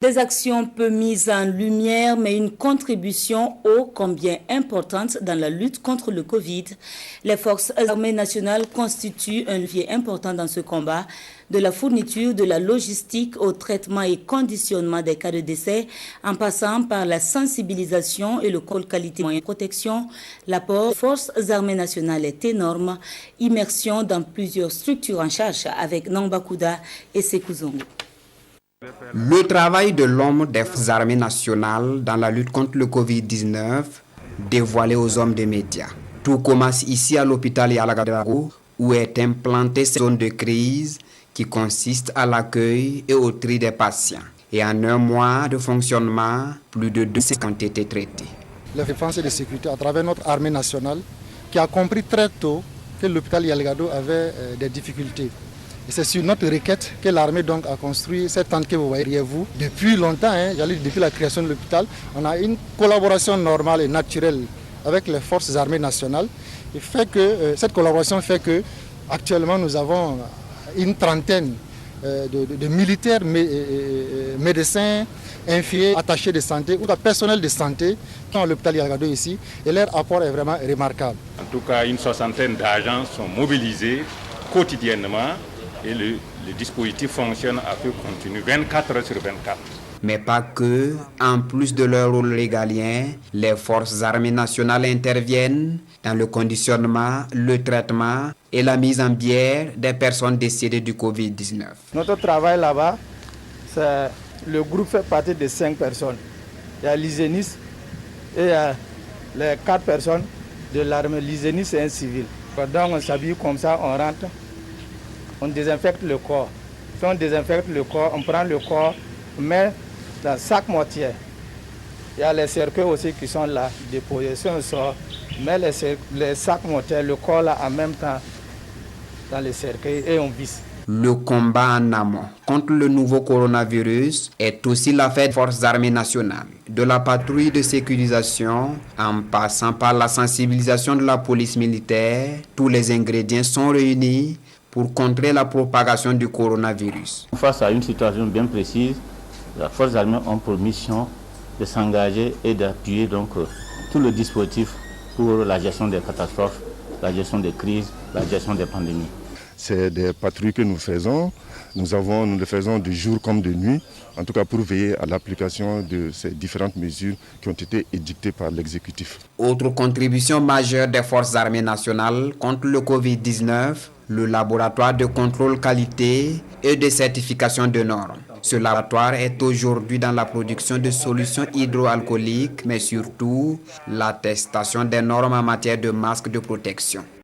Des actions peu mises en lumière, mais une contribution ô combien importante dans la lutte contre le Covid. Les forces armées nationales constituent un levier important dans ce combat, de la fourniture de la logistique au traitement et conditionnement des cas de décès, en passant par la sensibilisation et le contrôle qualité moyens de protection. L'apport des forces armées nationales est énorme. Immersion dans plusieurs structures en charge avec Namba Kouda et Sekou Zongo. Le travail de l'homme des forces armées nationales dans la lutte contre le Covid-19 dévoilé aux hommes des médias. Tout commence ici à l'hôpital Yalagadago où est implantée cette zone de crise qui consiste à l'accueil et au tri des patients. Et en un mois de fonctionnement, plus de 200 ont été traités. La défense et la sécurité à travers notre armée nationale qui a compris très tôt que l'hôpital Yalagado avait des difficultés. Et c'est sur notre requête que l'armée donc a construit cette tente que vous voyez derrière vous. Depuis longtemps, depuis la création de l'hôpital, on a une collaboration normale et naturelle avec les forces armées nationales. Et cette collaboration fait que actuellement nous avons une trentaine de militaires, médecins, infirmiers, attachés de santé ou de personnel de santé qui sont à l'hôpital Yalagado ici. Et leur apport est vraiment remarquable. En tout cas, une soixantaine d'agents sont mobilisés quotidiennement. Et le dispositif fonctionne à feu continu, 24 heures sur 24. Mais pas que, en plus de leur rôle régalien, les forces armées nationales interviennent dans le conditionnement, le traitement et la mise en bière des personnes décédées du Covid-19. Notre travail là-bas, le groupe fait partie de 5 personnes. Il y a l'hygiéniste et il y a les 4 personnes de l'armée. L'hygiéniste est un civil. Donc on s'habille comme ça, on rentre. On désinfecte le corps. Si on désinfecte le corps, on prend le corps, on met dans sac mortier. Il y a les cercueils aussi qui sont là, déposés. Si on sort, on met les sacs mortiers, le corps là en même temps dans les cercueils et on visse. Le combat en amont contre le nouveau coronavirus est aussi l'affaire des forces armées nationales. De la patrouille de sécurisation, en passant par la sensibilisation de la police militaire, tous les ingrédients sont réunis pour contrer la propagation du coronavirus. Face à une situation bien précise, les forces armées ont pour mission de s'engager et d'appuyer donc tout le dispositif pour la gestion des catastrophes, la gestion des crises, la gestion des pandémies. C'est des patrouilles que nous faisons. Nous le faisons de jour comme de nuit, en tout cas pour veiller à l'application de ces différentes mesures qui ont été édictées par l'exécutif. Autre contribution majeure des forces armées nationales contre le Covid-19, le laboratoire de contrôle qualité et de certification de normes. Ce laboratoire est aujourd'hui dans la production de solutions hydroalcooliques, mais surtout l'attestation des normes en matière de masques de protection.